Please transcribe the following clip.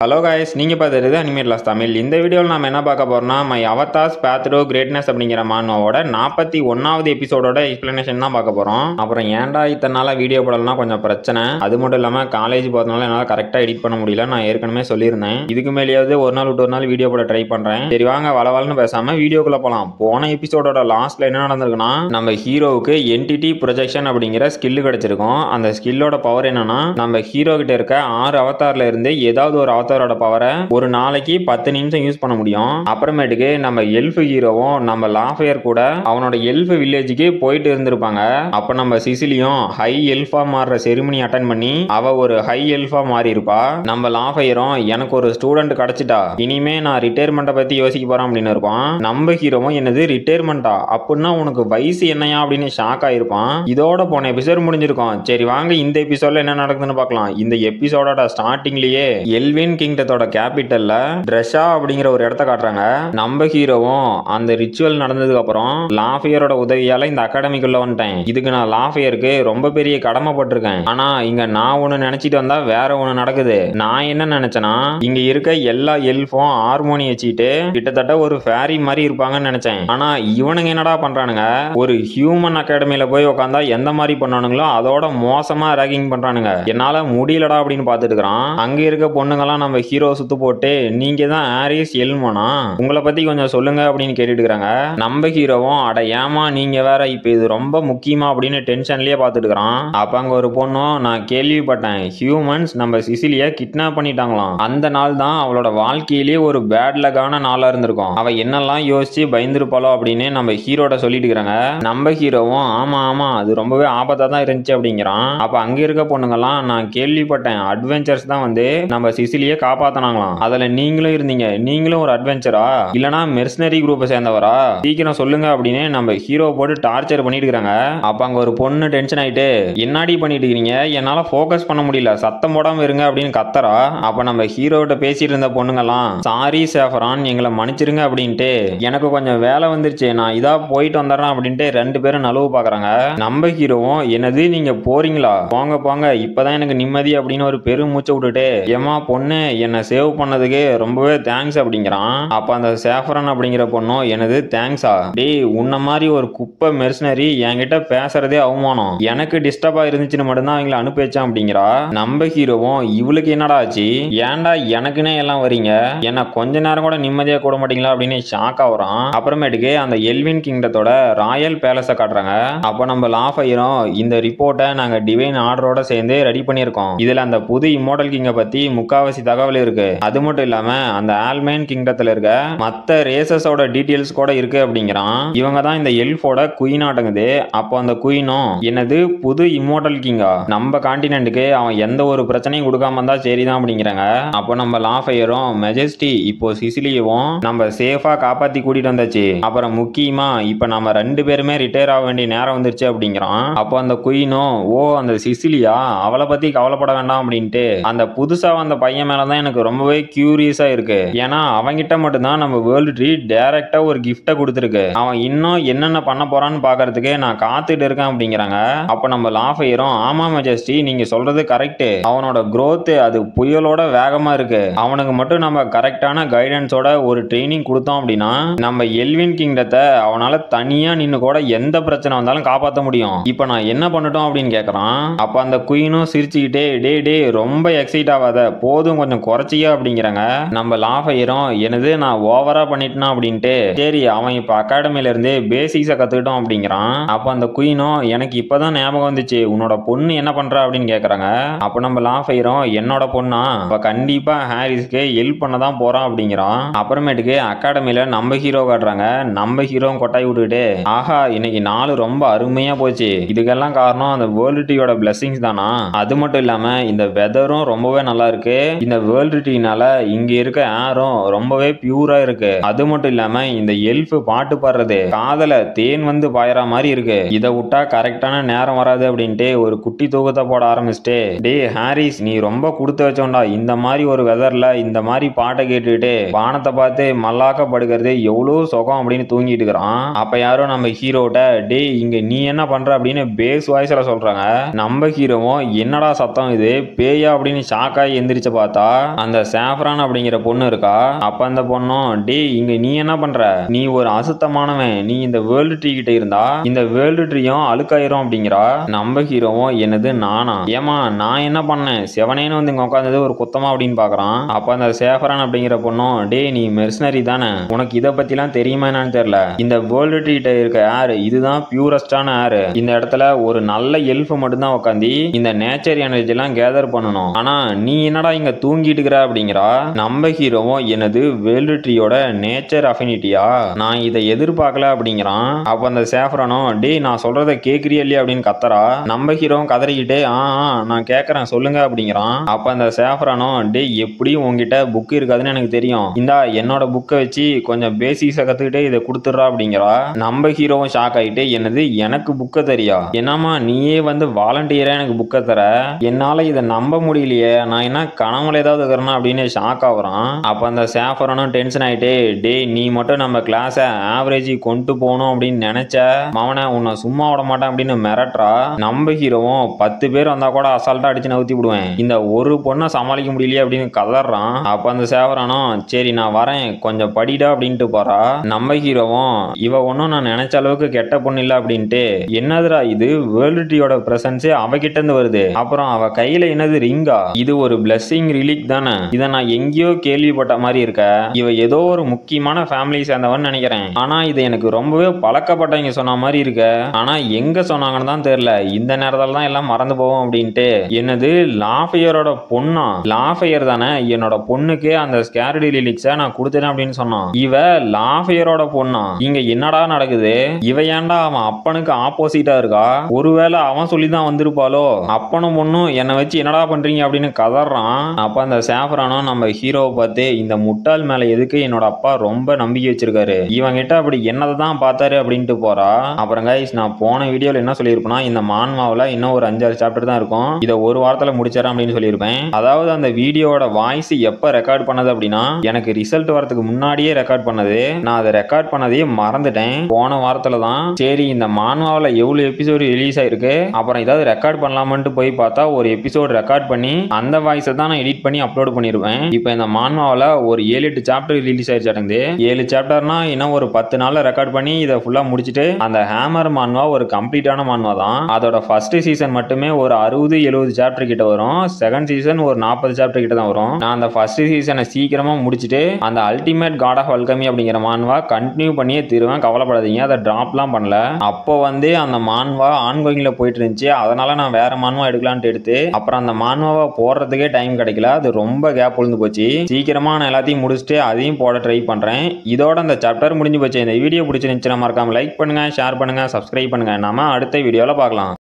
Hello guys, நீங்கள் பார்த்துருது animate loss Tamil. இந்த வீடியோவில் நம்ம என்ன பார்க்க போகிறோம்னா my avatars path to greatness அப்படிங்கிற மானோவோட 41வது எபிசோடோட எக்ஸ்பிளனேஷன் தான் பார்க்க போகிறோம். அப்புறம் ஏன்டா இத்தனை நாளாக வீடியோ போடலன்னா கொஞ்சம் பிரச்சனை. அது மட்டும் இல்லாமல் காலேஜ் போகிறதுனால என்னால் கரெக்டாக எடிட் பண்ண முடியல. நான் ஏற்கனவே சொல்லியிருந்தேன். இதுக்கு மேலேயாவது ஒரு நாள் விட்டு ஒரு நாள் வீடியோ போட ட்ரை பண்ணுறேன். சரி வாங்க வளவலன்னு பேசாமல் வீடியோக்குள்ளே போகலாம். போன எபிசோடோட லாஸ்ட்டில் என்ன நடந்திருக்குன்னா நம்ம ஹீரோவுக்கு என்டிட்டி ப்ரொஜெக்ஷன் அப்படிங்கிற ஸ்கில் கிடைச்சிருக்கும். அந்த ஸ்கில்லோட பவர் என்னன்னா நம்ம ஹீரோ கிட்ட இருக்க 6 அவதாரில் இருந்து ஏதாவது ஒரு அவதாரோட பவரை ஒரு நாளைக்கு 10 நிமிஷம் யூஸ் பண்ண முடியும். அப்புறமேட்டுக்கு நம்ம எல்ஃப் ஹீரோவும் நம்ம லாஃபயர் கூட அவனோட எல்ஃப் வில்லேஜுக்கு போயிட்டு இருந்திருப்பாங்க. அப்ப நம்ம சிசிலியும் ஹை எல்ஃபா மாறுற செரிமனி அட்டன் பண்ணி அவ ஒரு ஹை எல்ஃபா மாறி இருப்பா. நம்ம லாஃபயரும் எனக்கு ஒரு ஸ்டூடெண்ட் கிடைச்சிட்டா, இனிமே நான் ரிட்டையர்மெண்ட்டை பத்தி யோசிக்க போறேன் அப்படின்னு இருப்பான். நம்ம ஹீரோவும் என்னது ரிட்டையர்மெண்டா, அப்படின்னா உனக்கு வயசு என்னையா அப்படின்னு ஷாக் ஆயிருப்பான். இதோட போன எபிசோட் முடிஞ்சிருக்கும். சரி வாங்க இந்த எபிசோட்ல என்ன நடக்குதுன்னு பார்க்கலாம். இந்த எபிசோடோட ஸ்டார்டிங்லயே எல்வின் கிங்டத்தோட கேபிட்டல்ல ட்ரெஷா அப்படிங்கிற ஒரு இடத்த காட்டுறாங்க. நம்ம ஹீரோவும் அந்த ரிச்சுவல் நடந்ததுக்கு அப்புறம் லாஃபயரோட உதவியால இந்த அகாடமிக்குள்ள வந்துட்டேன். இதுக்கு நான் லாஃபயருக்கு ரொம்ப பெரிய கடமைப்பட்டிருக்கேன். ஆனா இங்க நான் ஒண்ணு நினைச்சிட்டு வந்தா வேற ஒண்ணு நடக்குது. நான் என்ன நினைச்சேன்னா இங்க இருக்க எல்லா எல்ஃபும் ஹார்மோனி வச்சுட்டு கிட்டத்தட்ட ஒரு ஃபேரி மாதிரி இருப்பாங்கன்னு நினைச்சேன். ஆனா இவனுங்க என்னடா பண்றானுங்க, ஒரு ஹியூமன் அகாடமியில போய் உட்காந்தா எந்த மாதிரி பண்ணானுங்களோ அதோட மோசமா ரேகிங் பண்றானுங்க. என்னால முடியலடா அப்படின்னு பாத்துட்டு இருக்கிறான். அங்க இருக்க பொண்ணுங்கெல்லாம் நம்ம ஹீரோ சுத்து போட்டு நீங்க தான் ஆரிஸ் எல்மோனா, உங்களை பத்தி கொஞ்சம் சொல்லுங்க அப்படின்னு கேட்டுட்டு இருக்காங்க. நம்ம ஹீரோவும் அட ஏமா நீங்க வேற இப்ப இது ரொம்ப முக்கியமா அப்படின்னு டென்ஷன்லயே பாத்துட்டு இருக்கிறான். அப்ப அங்க ஒரு பொண்ணும் நான் கேள்விப்பட்டேன் ஹியூமன்ஸ் நம்ம சிசிலிய கிட்னாப் பண்ணிட்டாங்களாம். அந்த நாள் தான் அவளோட வாழ்க்கையிலேயே ஒரு பேட் லக்கான நாளா இருந்திருக்கும். அவ என்னெல்லாம் யோசிச்சு பயந்துருப்பாளோ அப்படின்னு நம்ம ஹீரோட சொல்லிட்டு இருக்காங்க. நம்ம ஹீரோவும் ஆமா ஆமா அது ரொம்பவே ஆபத்தா தான் இருந்துச்சு அப்படிங்கிறான். அப்ப அங்க இருக்க பொண்ணுங்கெல்லாம் நான் கேள்விப்பட்டேன் அட்வென்ச்சர்ஸ் தான் வந்து நம்ம சிசிலிய காப்பாத்தினாங்களாம், அதுல நீங்களும் இருந்தீங்க, நீங்களும் ஒரு அட்வென்ச்சரா இல்லனா மெர்சனரி குரூப்பை சேர்ந்தவரா, சீக்கிரம் சொல்லுங்க அப்படின்னு நம்ம ஹீரோ போட்டு டார்ச்சர் பண்ணிட்டு இருக்காங்க. அப்ப அங்க ஒரு பொண்ணு டென்ஷன் ஆயிட்டு என்னடி பண்ணிட்டு இருக்கீங்க, என்னால போக்கஸ் பண்ண முடியல, சத்தம் போடாம இருங்க அப்படின்னு கத்தரா. அப்ப நம்ம ஹீரோட்ட பேசிட்டு இருந்த பொண்ணுங்கெல்லாம் சாரி சேஃபரான் எங்களை மன்னிச்சிருங்க அப்படின்ட்டு எனக்கு கொஞ்சம் வேலை வந்துருச்சு நான் இதா போயிட்டு வந்துடுறேன் அப்படின்ட்டு 2 பேரும் நழுவு பாக்குறாங்க. நம்ம ஹீரோவும் என்னது நீங்க போறீங்களா, போங்க போங்க இப்பதான் எனக்கு நிம்மதி அப்படின்னு ஒரு பெரும் மூச்சை விட்டுட்டு ஏமா பொண்ணு என்ன சேவ் பண்ணதுக்கு ரொம்பவே தேங்க்ஸ் அப்படிங்கிறான். அப்ப அந்த சேஃபரன் அப்படிங்கிற பொண்ணும் எனது தேங்க்ஸா, டேய் உன்ன மாதிரி ஒரு குப்பை மெர்சனரி என்கிட்ட பேசுறதே அவமானம், எனக்கு டிஸ்டர்பா இருந்துச்சுன்னு மட்டும்தான் அவங்களை அனுப்பி வச்சான் அப்படிங்கிறா. நம்ம ஹீரோவும் இவளுக்கு என்னடா ஆச்சு, ஏன்டா எனக்குன்னே எல்லாம் வரீங்க, என்ன கொஞ்ச நேரம் கூட நிம்மதியா கூட மாட்டீங்களா அப்படின்னு ஷாக் ஆகுறான். அப்புறமேட்டுக்கு அந்த எல்வின் கிங்டத்தோட ராயல் பேலஸை காட்டுறாங்க. அப்ப நம்ம லாஃபயரும் இந்த ரிப்போர்ட்டை நாங்க டிவைன் ஆர்டரோட சேர்ந்து ரெடி பண்ணியிருக்கோம், இதுல அந்த புது இம்மோர்டல் கிங்கை பத்தி முக்காவாசி தகவல் இருக்கு, அது மட்டும் இல்லாம அந்த ஆல்மைன் கிங்டத்துல இருக்க மத்த ரேசஸோட டீடைல்ஸ் கூட இருக்கு அப்படிங்கிறான். இவங்க தான் இந்த எல்ஃபோட குயின் ஆட்டங்குது. அப்போ அந்த குயினும் என்னது புது இம்மோர்டல் கிங்கா, நம்ம கான்டினென்ட்டுக்கு அவன் எந்த ஒரு பிரச்சனையும் கொடுக்காம இருந்தா சரிதான் அப்படிங்கிறாங்க. அப்போ நம்ம லாஃபயரும் மெஜஸ்டி இப்போ சிசிலியவும் நம்ம சேஃபா காப்பாத்தி கூட்டிட்டு வந்தாச்சு, அப்புறம் முக்கியமா இப்ப நம்ம 2 பேருமே ரிட்டையர் ஆக வேண்டிய நேரம் வந்துருச்சு அப்படிங்கிறான். அப்போ அந்த குயினும் ஓ அந்த சிசிலியா அவளை பத்தி கவலைப்பட வேண்டாம் அப்படின்ட்டு அந்த புதுசா வந்த பையன் மேலதான் எனக்கு ரொம்பவே கியூரியஸா இருக்கு, ஏன்னா அவங்கிட்ட மட்டும்தான் நம்ம வேர்ல்டு ட்ரீ டைரக்டா ஒரு கிஃப்ட கொடுத்துருக்கு, அவன் இன்னும் என்னென்ன பண்ண போறான்னு பாக்குறதுக்கு நான் காத்துட்டு இருக்கேன் அப்படிங்கிறாங்க. அப்ப நம்ம லாஃபயரும் ஆமா மெஜஸ்டி நீங்க சொல்றது கரெக்ட், அவனோட growth அது புயலோட வேகமா இருக்கு, அவனுக்கு மட்டும் நம்ம கரெக்டான கைடன்ஸோட ஒரு ட்ரைனிங் கொடுத்தோம் அப்படின்னா நம்ம எல்வின் கிங்டத்தை அவனால தனியா நின்னு கூட எந்த பிரச்சனை வந்தாலும் காப்பாற்ற முடியும், இப்ப நான் என்ன பண்ணட்டும் அப்படின்னு கேக்குறான். அப்ப அந்த குயினும் சிரிச்சுக்கிட்டே டே டே ரொம்ப எக்ஸைட் ஆகாத போதும் கொஞ்சம் குறைச்சியா அப்படிங்கிறாங்க. நம்ம லாஃபயரும் எனது நான் ஓவரா பண்ணிட்டேனா அப்படின்ட்டு சரி அவன் இப்ப அகாடமில இருந்து பேசிக்ஸை கத்துக்கிட்டோம் அப்படிங்கிறான். அப்ப அந்த குயினும் எனக்கு இப்பதான் ஞாபகம் வந்துச்சு உன்னோட பொண்ணு என்ன பண்றா அப்படின்னு கேக்குறாங்க. அப்ப நம்ம லாஃபயரும் என்னோட பொண்ணா அவ கண்டிப்பா ஹாரிஸ்க்கு ஹெல்ப் பண்ண தான் போறான் அப்படிங்கிறான். அப்புறமேட்டுக்கு அகாடமில நம்ம ஹீரோ காட்டுறாங்க. நம்ம ஹீரோ கொட்டாய் விட்டுக்கிட்டு ஆஹா இன்னைக்கு நாள் ரொம்ப அருமையா போச்சு, இதுக்கெல்லாம் காரணம் அந்த வேர்ல்டு ட்ரீயோட பிளெஸிங்ஸ் தானா, அது மட்டும் இல்லாம இந்த வெதரும் ரொம்பவே நல்லா இருக்கு, இந்த வேர்ல்டு ட்ரீனால இங்க இருக்க ஏரும் ரொம்பவே பியூரா இருக்கு, அது மட்டும் இல்லாம இந்த எல்ஃப் பாட்டு பாடுறது காதல தேன் வந்து பாயற மாதிரி இருக்கு, இதை விட்டா கரெக்டான நேரம் வராது அப்படின்ட்டு ஒரு குட்டி தூக்கத்தை போட ஆரம்பிச்சுட்டு டே ஹாரிஸ் நீ ரொம்ப கொடுத்து வச்சோண்டா, இந்த மாதிரி ஒரு வெதர்ல இந்த மாதிரி பாட்டை கேட்டுக்கிட்டு வானத்தை பார்த்து மல்லாக்க படுக்கிறது எவ்வளவு சுகம் அப்படின்னு தூங்கிட்டு இருக்கிறான். அப்ப யாரும் நம்ம ஹீரோட்ட டே இங்க நீ என்ன பண்ற அப்படின்னு பேஸ் வாய்ஸ்ல சொல்றாங்க. நம்ம ஹீரோவும் என்னடா சத்தம் இது பேயா அப்படின்னு ஷாக்காய் எந்திரிச்சு பார்த்தா அந்த சாஃப்ரான் அப்படிங்கிற பொண்ணு இருக்கா. அப்ப அந்த பொண்ணும் டேய் இங்க நீ என்ன பண்ற, நீ ஒரு அசுத்தமானவன், நீ இந்த வேர்ல்டு ட்ரீ கிட்ட இருந்தா இந்த வேர்ல்டு ட்ரீயும் அழுக்காயிரும் அப்படிங்கிறா. நம்ம ஹீரோவும் என்னது நானா, ஏமா நான் என்ன பண்ணேன், செவனேன்னு வந்து இங்க உட்காந்தது ஒரு குத்தமா அப்படின்னு பாக்குறான். அப்ப அந்த சேஃபரான் அப்படிங்கிற பொண்ணும் டேய் நீ மெர்சனரி தானே, உனக்கு இதை பத்திலாம் தெரியுமா என்னன்னு தெரியல, இந்த வேர்ல்டு ட்ரீ கிட்ட இருக்க ஏர் இதுதான் பியூரஸ்டான ஏர், இந்த இடத்துல ஒரு நல்ல எல்ஃப் மட்டும்தான் உட்காந்து இந்த நேச்சர் எனர்ஜி எல்லாம் கேதர் பண்ணணும், ஆனா நீ என்னடா இங்க தூங்கிட்டு இருக்கிற அப்படிங்கிறா. நம்ம ஹீரோவும் என்னது வேர்ல்டு ட்ரீயோட நேச்சர் அஃபினிட்டியா, நான் இதை எதிர்பார்க்கல அப்படிங்கிறான். அப்ப அந்த சேஃப்ரானும் டேய் நான் சொல்றத கேக்குறியா இல்லையா அப்படின்னு கத்தரா. நம்ம ஹீரோவும் கதறிக்கிட்டே நான் கேட்கறேன் சொல்லுங்க அப்படிங்கிறான். அப்ப அந்த சேஃப்ரானும் டேய் எப்படியும் உங்ககிட்ட புக் இருக்காதுன்னு எனக்கு தெரியும், இந்தா என்னோட புக்கை வச்சு கொஞ்சம் பேசிக்ஸை கத்துக்கிட்டே இதை கொடுத்துடுறா அப்படிங்கிறா. நம்ம ஹீரோவும் ஷாக் ஆகிட்டு என்னது எனக்கு புக்கை தெரியா, என்னமா நீயே வந்து வாலண்டியரா எனக்கு புக்கை தர, என்னால இதை நம்ப முடியலையே, நான் என்ன கனவுல ஏதாவது இருக்கிறேன்னா அப்படின்னு ஷாக் ஆகுறான். அப்ப அந்த சேஃபரனும் டென்ஷன் ஆயிட்டே டேய் நீ மட்டும் நம்ம கிளாஸை ஆவரேஜ் கொண்டு போகணும் அப்படின்னு நினைச்ச மவனை உன்னை சும்மா விட மாட்டேன் அப்படின்னு மிரட்டுறா. நம்ம ஹீரோவும் 10 பேர் வந்தா கூட அசால்ட்டா அடிச்சு நவுத்தி விடுவேன், இந்த ஒரு பொண்ணை சமாளிக்க முடியலையே அப்படின்னு கதறான். அப்ப அந்த சேஃபரனும் சரி நான் வரேன் கொஞ்சம் படிடா அப்படின்ட்டு போறா. நம்ம ஹீரோவும் இவ ஒன்னும் நான் நினைச்ச அளவுக்கு கெட்ட பொண்ணு இல்ல அப்படின்ட்டு என்னதுடா இது வேர்ல்டு ட்ரீயோட பிரசன்ஸே அவகிட்ட இருந்து வருது, அப்புறம் அவ கையில என்னது ரிங்கா, இது ஒரு பிளெஸிங் ரிலீக் தானே, இதை நான் எங்கேயோ கேள்விப்பட்ட மாதிரி இருக்க, இவ ஏதோ ஒரு முக்கியமான ஃபேமிலி சேர்ந்தவன் நினைக்கிறேன், ஆனா இது எனக்கு ரொம்பவே பழக்கப்பட்டவங்க சொன்ன மாதிரி இருக்க, ஆனா எங்க சொன்னாங்கன்னு தான் தெரியல, இந்த நேரத்துல தான் எல்லாம் மறந்து போவோம் அப்படின்ட்டு என்னது லாஃபையரோட பொண்ணா, லாஃபையர் தானே என்னோட பொண்ணுக்கு அந்த ஸ்கேர்டி லிலிக்ஸை நான் கொடுத்தேன் அப்படின்னு சொன்னான். இவ லாஃபையரோட பொண்ணா, இங்க என்னடா நடக்குது, இவ ஏன்டா அவன் அப்பனுக்கு ஆப்போசிட்டா இருக்கா, ஒருவேளை அவன் சொல்லிதான் வந்திருப்பாளோ, அப்பனும் பொண்ணும் என்னை வச்சு என்னடா பண்றீங்க அப்படின்னு கதறான். அப்ப அந்த சேஃப்ரானும் நம்ம ஹீரோவை பார்த்து இந்த முட்டாள் மேல எதுக்கு என்னோட அப்பா ரொம்ப நம்பிக்கை வச்சிருக்காரு, இவன் கிட்ட அப்படி என்னதை தான் பார்த்தாரு அப்படின்ட்டு போறா. அப்புறம் கைஸ் நான் போன வீடியோல என்ன சொல்லியிருப்பேன்னா இந்த மான்மாவில் இன்னும் ஒரு 5-6 சாப்டர் தான் இருக்கும், இதை ஒரு வாரத்துல முடிச்சிடறேன் அப்படின்னு சொல்லியிருப்பேன். அதாவது அந்த வீடியோட வாய்ஸ் எப்ப ரெக்கார்ட் பண்ணது அப்படின்னா எனக்கு ரிசல்ட் வரதுக்கு முன்னாடியே ரெக்கார்ட் பண்ணது, நான் அதை ரெக்கார்ட் பண்ணதையே மறந்துட்டேன் போன வாரத்துல தான். சரி இந்த மான்மாவில் எவ்வளவு எபிசோடு ரிலீஸ் ஆயிருக்கு, அப்புறம் ஏதாவது ரெக்கார்ட் பண்ணலாமன்ட்டு போய் பார்த்தா ஒரு எபிசோடு ரெக்கார்ட் பண்ணி அந்த வாய்ஸை தான் நான் எடிட் பண்ணி அப்லோட் பண்ணிருப்பேன். இப்போ இந்த மான்மாவில் ஒரு 7-8 சாப்டர் ரிலீஸ் ஆயிடுச்சு, 7 சாப்டர்னா இன்னும் ஒரு 10 நாள்ல ரெக்கார்ட் பண்ணி இதை ஃபுல்லா முடிச்சுட்டு அந்த ஹேமர் மான்வா ஒரு கம்ப்ளீட்டான மான்வா தான், அதோட ஃபர்ஸ்ட் சீசன் மட்டுமே ஒரு 60-70 சாப்டர் கிட்ட வரும், செகண்ட் சீசன் ஒரு 40 சாப்டர் கிட்ட தான் வரும். நான் அந்த ஃபர்ஸ்ட் சீசனை சீக்கிரமா முடிச்சுட்டு அந்த அல்டிமேட் காட் ஆஃப் அல்கமி அப்படிங்கிற மான்வா கண்டினியூ பண்ணியே தருவேன், கவலைப்படாதீங்க, அதை டிராப்லாம் பண்ணல. அப்போ வந்து அந்த மான்வா ஆன்கோயிங்ல போயிட்டு இருந்துச்சு, அதனால நான் வேற மான்வா எடுக்கலான்ட்டு எடுத்து அப்புறம் அந்த மான்வாவை போடுறதுக்கே டைம் கிடைக்கல, அது ரொம்ப கேப் விழுந்து போச்சு. சீக்கிரமா நான் எல்லாத்தையும் முடிச்சுட்டு அதையும் போட ட்ரை பண்றேன். இதோட அந்த சாப்டர் முடிஞ்சு போச்சு. இந்த வீடியோ பிடிச்சிருந்துச்சுன்னா மறக்காம லைக் பண்ணுங்க, ஷேர் பண்ணுங்க, சப்ஸ்கிரைப் பண்ணுங்க. நாம அடுத்த வீடியோல பார்க்கலாம்.